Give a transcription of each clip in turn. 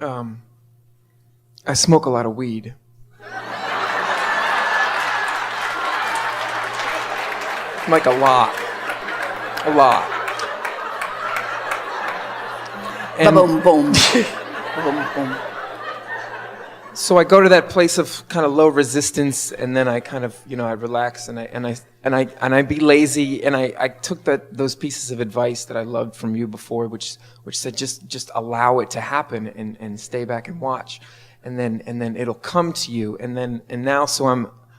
I smoke a lot of weed. Like a lot. And Boom, boom. Boom, boom. so I go to that place of kind of low resistance, and then I kind of, I relax and I be lazy, and I took those pieces of advice that I loved from you before, which said just allow it to happen and stay back and watch, and then it'll come to you, and now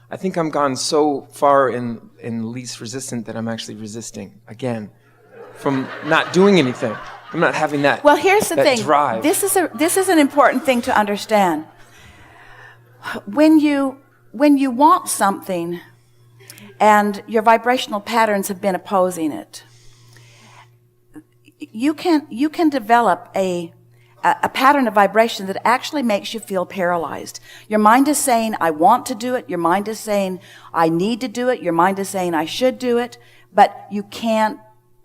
I think I'm gone so far in least resistant that I'm actually resisting again from not doing anything. I'm not having that. Well, here's the thing. Drive. This is an important thing to understand. When you want something and your vibrational patterns have been opposing it, you can develop a pattern of vibration that actually makes you feel paralyzed. Your mind is saying, I want to do it. Your mind is saying, I need to do it. Your mind is saying, I should do it. But you can't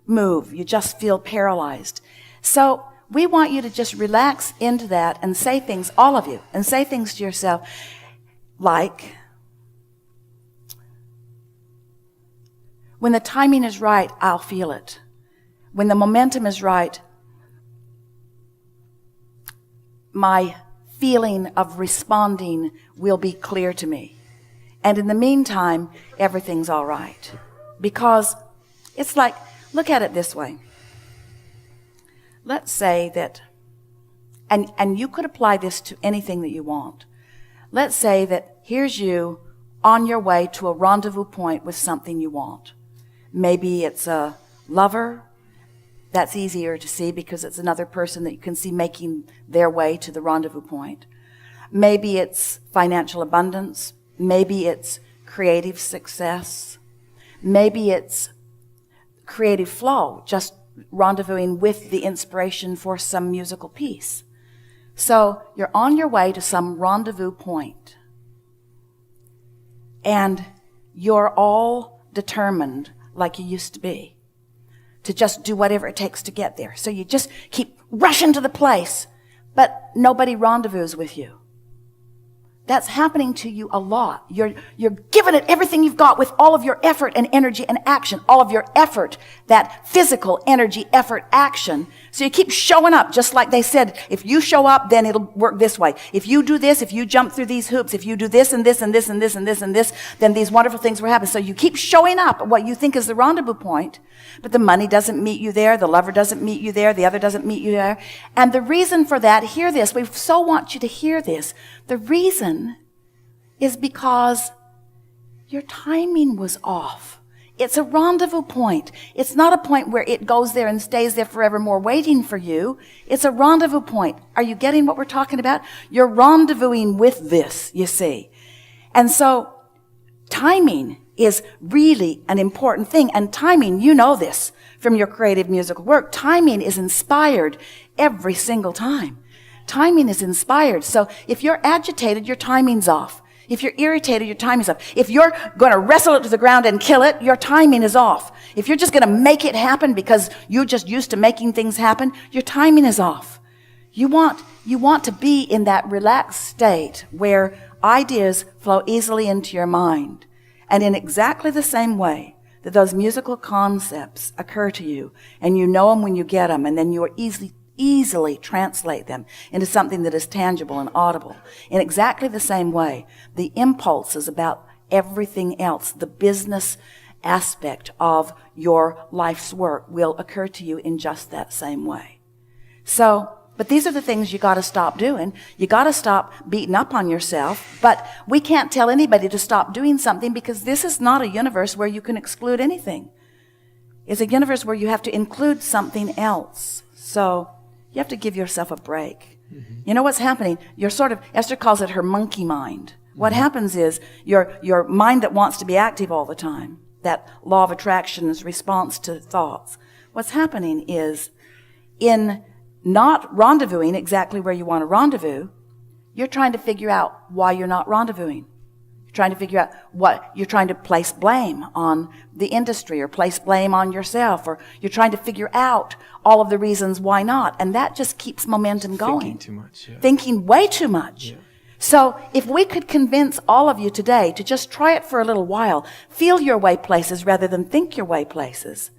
move. You just feel paralyzed. So we want you to just relax into that and say things, all of you, and say things to yourself like, when the timing is right, I'll feel it. When the momentum is right, my feeling of responding will be clear to me. And in the meantime, everything's all right. Because it's like, look at it this way. Let's say that, and you could apply this to anything that you want. Let's say that here's you on your way to a rendezvous point with something you want. Maybe it's a lover. That's easier to see because it's another person that you can see making their way to the rendezvous point. Maybe it's financial abundance. Maybe it's creative success. Maybe it's creative flow, just rendezvousing with the inspiration for some musical piece. So you're on your way to some rendezvous point, and you're all determined, like you used to be, to just do whatever it takes to get there. So you just keep rushing to the place, but nobody rendezvous with you. That's happening to you a lot. You're giving it everything you've got with all of your effort and energy and action, all of your effort, that physical energy, effort, action. So you keep showing up, just like they said, if you show up, then it'll work this way. If you do this, if you jump through these hoops, if you do this and this and this and this and this and this, then these wonderful things will happen. So you keep showing up at what you think is the rendezvous point, but the money doesn't meet you there, the lover doesn't meet you there, the other doesn't meet you there. And the reason for that, hear this, we so want you to hear this. The reason is because your timing was off. It's a rendezvous point. It's not a point where it goes there and stays there forevermore waiting for you. It's a rendezvous point. Are you getting what we're talking about? You're rendezvousing with this, you see. And so timing is really an important thing. And timing, you know this from your creative musical work, timing is inspired every single time. Timing is inspired. So if you're agitated, your timing's off. If you're irritated, your timing's off. If you're going to wrestle it to the ground and kill it, your timing is off. If you're just going to make it happen because you're just used to making things happen, your timing is off. You want to be in that relaxed state where ideas flow easily into your mind. And in exactly the same way that those musical concepts occur to you, and you know them when you get them, and then you are easily translate them into something that is tangible and audible. In exactly the same way, the impulses about everything else, the business aspect of your life's work will occur to you in just that same way. So, but these are the things you got to stop doing. You got to stop beating up on yourself. But we can't tell anybody to stop doing something because this is not a universe where you can exclude anything. It's a universe where you have to include something else. So you have to give yourself a break. Mm-hmm. You know what's happening? You're sort of, Esther calls it her monkey mind. What happens is your mind that wants to be active all the time, that law of attraction's response to thoughts. What's happening is in not rendezvousing exactly where you want to rendezvous, you're trying to figure out why you're not rendezvousing. You're trying to figure out what you're trying to place blame on the industry or place blame on yourself, or you're trying to figure out all of the reasons why not. And that just keeps momentum going. Thinking too much. Yeah. Thinking way too much. Yeah. So if we could convince all of you today to just try it for a little while, feel your way places rather than think your way places.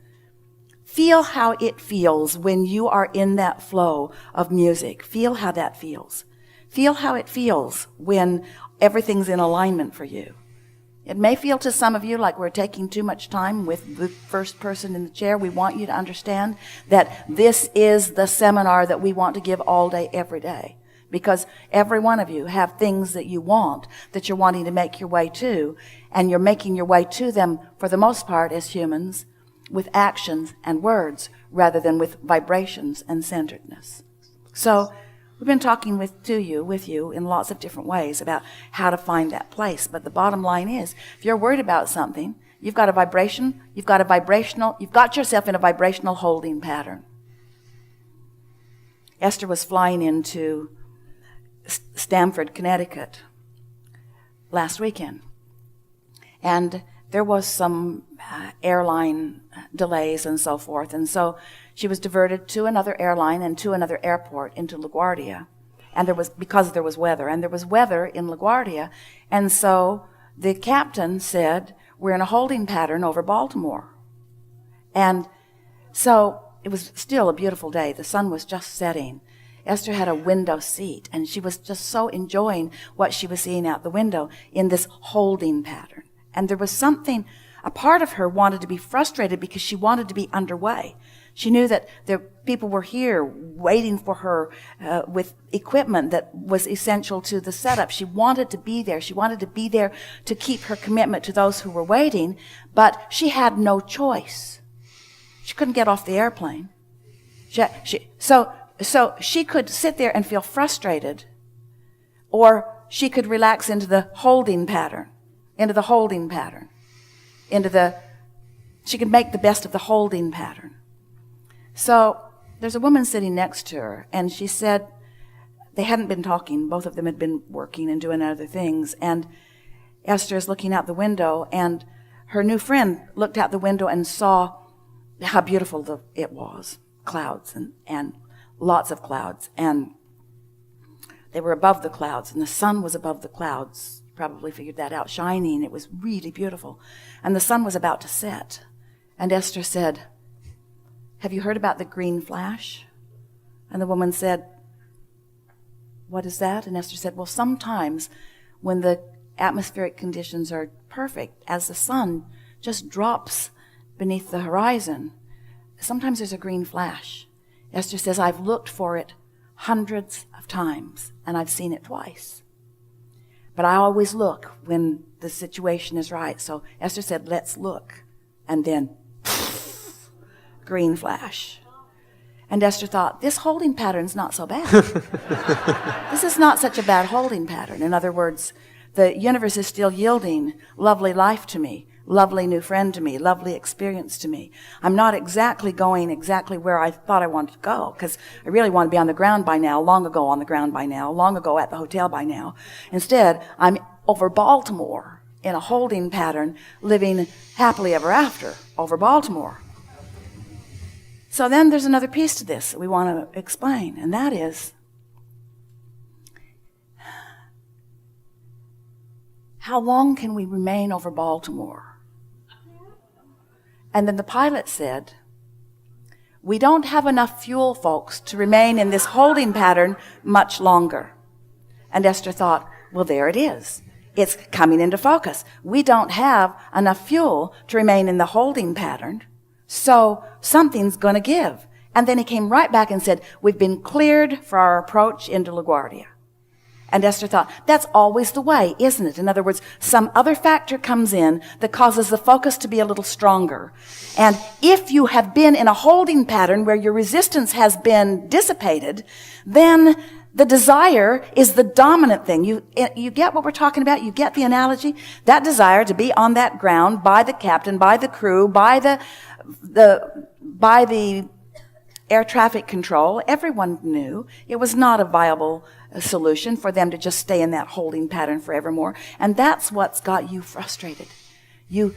Feel how it feels when you are in that flow of music. Feel how that feels. Feel how it feels when everything's in alignment for you. It may feel to some of you like we're taking too much time with the first person in the chair. We want you to understand that this is the seminar that we want to give all day, every day. Because every one of you have things that you want, that you're wanting to make your way to, and you're making your way to them, for the most part, as humans, with actions and words, rather than with vibrations and centeredness. So, we've been talking with you in lots of different ways about how to find that place. But the bottom line is, if you're worried about something, you've got a vibration, you've got yourself in a vibrational holding pattern. Esther was flying into Stamford, Connecticut last weekend. And there was some airline delays and so forth. And so she was diverted to another airline and to another airport into LaGuardia. And because there was weather. And there was weather in LaGuardia. And so the captain said, we're in a holding pattern over Baltimore. And so it was still a beautiful day. The sun was just setting. Esther had a window seat, and she was just so enjoying what she was seeing out the window in this holding pattern. And there was something, a part of her wanted to be frustrated because she wanted to be underway. She knew that people were here waiting for her with equipment that was essential to the setup. She wanted to be there. She wanted to be there to keep her commitment to those who were waiting, but she had no choice. She couldn't get off the airplane. So she could sit there and feel frustrated, or she could relax into the holding pattern, she could make the best of the holding pattern. So there's a woman sitting next to her, and she said they hadn't been talking. Both of them had been working and doing other things, and Esther is looking out the window, and her new friend looked out the window and saw how beautiful it was. Clouds and lots of clouds, and they were above the clouds, and the sun was above the clouds. Probably figured that out, shining. It was really beautiful. And the sun was about to set. And Esther said, have you heard about the green flash? And the woman said, what is that? And Esther said, well, sometimes when the atmospheric conditions are perfect, as the sun just drops beneath the horizon, sometimes there's a green flash. Esther says, I've looked for it hundreds of times, and I've seen it twice. But I always look when the situation is right. So Esther said, let's look. And then, green flash. And Esther thought, this holding pattern's not so bad. This is not such a bad holding pattern. In other words, the universe is still yielding lovely life to me, lovely new friend to me, lovely experience to me. I'm not going exactly where I thought I wanted to go, because I really want to be on the ground by now, long ago on the ground by now, long ago at the hotel by now. Instead, I'm over Baltimore in a holding pattern, living happily ever after over Baltimore. So then there's another piece to this that we want to explain, and that is, how long can we remain over Baltimore? And then the pilot said, we don't have enough fuel, folks, to remain in this holding pattern much longer. And Esther thought, well, there it is. It's coming into focus. We don't have enough fuel to remain in the holding pattern, so something's going to give. And then he came right back and said, we've been cleared for our approach into LaGuardia. And Esther thought, that's always the way, isn't it? In other words, some other factor comes in that causes the focus to be a little stronger. And if you have been in a holding pattern where your resistance has been dissipated, then the desire is the dominant thing. You get what we're talking about? You get the analogy? That desire to be on that ground by the captain, by the crew, by the air traffic control, everyone knew it was not a viable solution for them to just stay in that holding pattern forevermore. And that's what's got you frustrated. You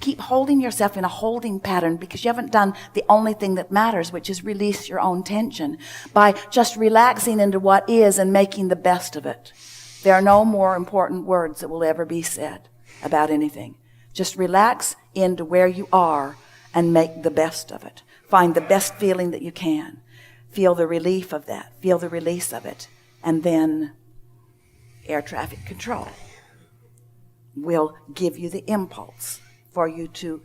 keep holding yourself in a holding pattern because you haven't done the only thing that matters, which is release your own tension by just relaxing into what is and making the best of it. There are no more important words that will ever be said about anything. Just relax into where you are and make the best of it. Find the best feeling that you can. Feel the relief of that. Feel the release of it. And then air traffic control will give you the impulse for you to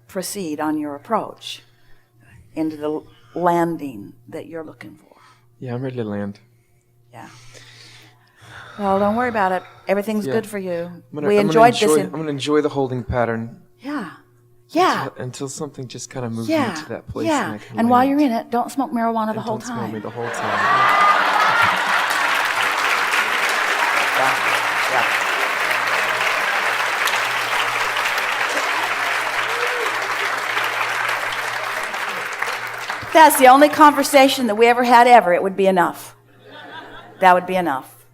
proceed on your approach into the landing that you're looking for. Yeah, I'm ready to land. Yeah. Well, don't worry about it. Everything's good for you. I'm going to enjoy the holding pattern. Yeah. Yeah. Until something just kind of moves me to that place. Yeah. And while you're in it, don't smoke marijuana the whole Don't time. smoke me the whole time. If that's the only conversation that we ever had ever, it would be enough. That would be enough.